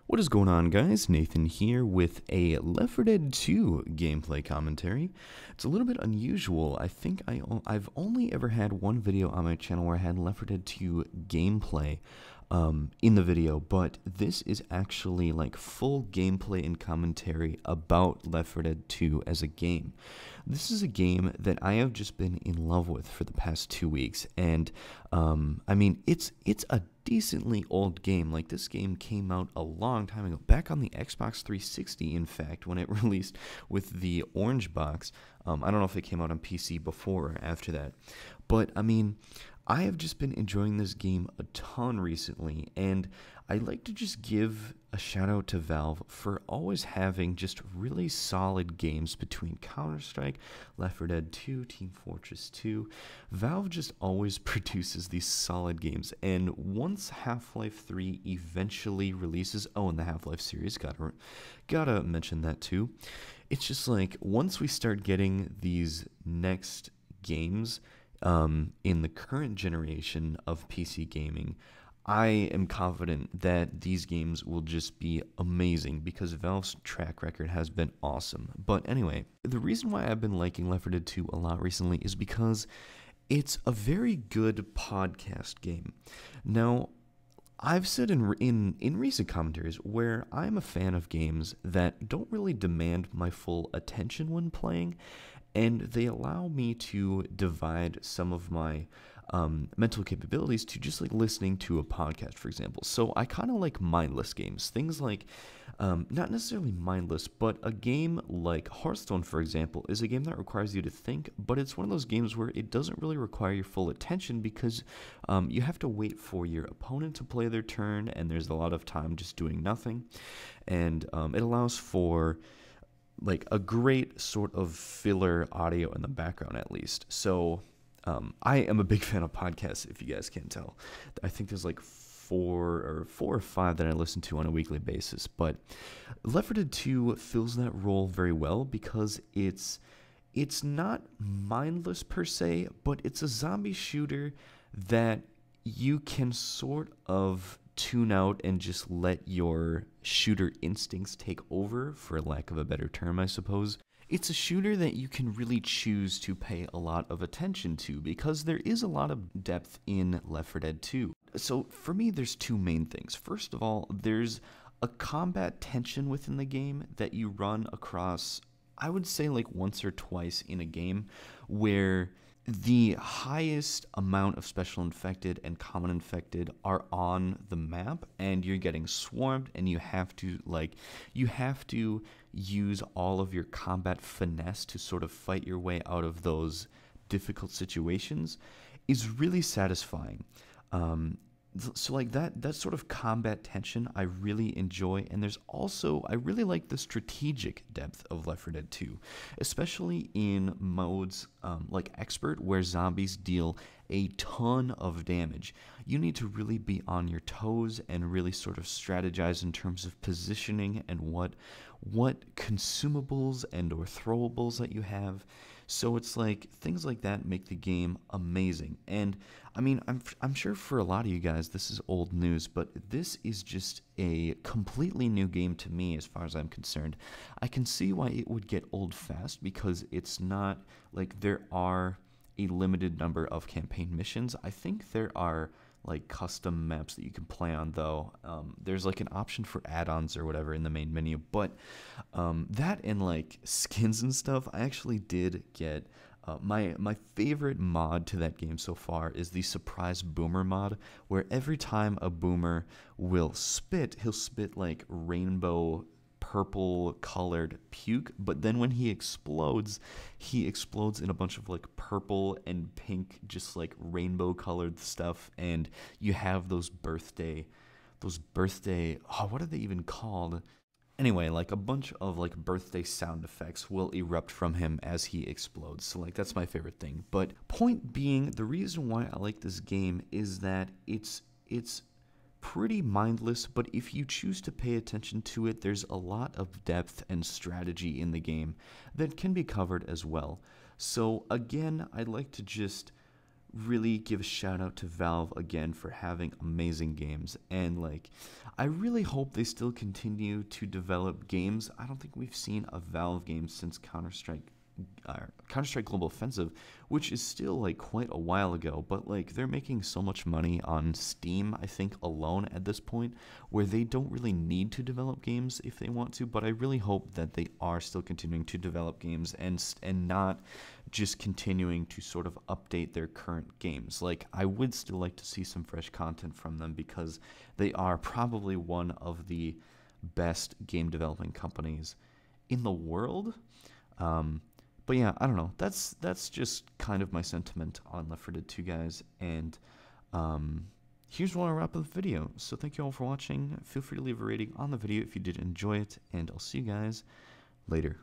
What is going on, guys? Nathan here with a Left 4 Dead 2 gameplay commentary. It's a little bit unusual. I think I've only ever had one video on my channel where I had Left 4 Dead 2 gameplay in the video, but this is actually like full gameplay and commentary about Left 4 Dead 2 as a game. This is a game that I have just been in love with for the past 2 weeks, and I mean, it's a decently old game. Like, this game came out a long time ago, back on the Xbox 360, in fact, when it released with the orange box. I don't know if it came out on PC before or after that, but I mean, I have just been enjoying this game a ton recently, and I'd like to just give a shout out to Valve for always having just really solid games between Counter-Strike, Left 4 Dead 2, Team Fortress 2. Valve just always produces these solid games, and once Half-Life 3 eventually releases, oh, and the Half-Life series, gotta mention that too. It's just like, once we start getting these next games in the current generation of PC gaming, I am confident that these games will just be amazing because Valve's track record has been awesome. But anyway, the reason why I've been liking Left 4 Dead 2 a lot recently is because it's a very good podcast game. Now, I've said in recent commentaries where I'm a fan of games that don't really demand my full attention when playing, and they allow me to divide some of my mental capabilities to just like listening to a podcast, for example. So I kind of like mindless games, things like, not necessarily mindless, but a game like Hearthstone, for example, is a game that requires you to think, but it's one of those games where it doesn't really require your full attention because you have to wait for your opponent to play their turn, and there's a lot of time just doing nothing, and it allows for like a great sort of filler audio in the background, at least. So I am a big fan of podcasts, if you guys can't tell. I think there's like four or five that I listen to on a weekly basis. But Left 4 Dead 2 fills that role very well because it's not mindless per se, but it's a zombie shooter that you can sort of tune out and just let your shooter instincts take over, for lack of a better term, I suppose. It's a shooter that you can really choose to pay a lot of attention to because there is a lot of depth in Left 4 Dead 2. So for me, there's two main things. First of all, there's a combat tension within the game that you run across, I would say like once or twice in a game, where the highest amount of special infected and common infected are on the map, and you're getting swarmed, and you have to use all of your combat finesse to sort of fight your way out of those difficult situations, is really satisfying. So like that sort of combat tension I really enjoy, and there's also, I really like the strategic depth of Left 4 Dead 2, especially in modes like Expert, where zombies deal a ton of damage. You need to really be on your toes and really sort of strategize in terms of positioning and what consumables and or throwables that you have. So it's like things like that make the game amazing. And I mean, I'm sure for a lot of you guys this is old news, but this is just a completely new game to me as far as I'm concerned. I can see why it would get old fast because it's not like there are a limited number of campaign missions. I think there are like custom maps that you can play on, though. There's like an option for add-ons or whatever in the main menu, but that and like skins and stuff, I actually did get my favorite mod to that game so far is the surprise boomer mod, where every time a boomer will spit, he'll spit like rainbow purple colored puke, but then when he explodes in a bunch of like purple and pink, just like rainbow colored stuff, and you have those birthday, oh, what are they even called? Anyway, like a bunch of like birthday sound effects will erupt from him as he explodes. So like that's my favorite thing. But point being, the reason why I like this game is that it's pretty mindless, but if you choose to pay attention to it, there's a lot of depth and strategy in the game that can be covered as well. So again, I'd like to just really give a shout out to Valve again for having amazing games, and like I really hope they still continue to develop games. I don't think we've seen a Valve game since Counter-Strike Global Offensive, which is still like quite a while ago, but like they're making so much money on Steam, I think, alone at this point, where they don't really need to develop games if they want to. But I really hope that they are still continuing to develop games and not just continuing to sort of update their current games. Like, I would still like to see some fresh content from them because they are probably one of the best game developing companies in the world. But yeah, I don't know. That's just kind of my sentiment on Left 4 Dead 2, guys. And here's where I wrap up the video. So thank you all for watching. Feel free to leave a rating on the video if you did enjoy it, and I'll see you guys later.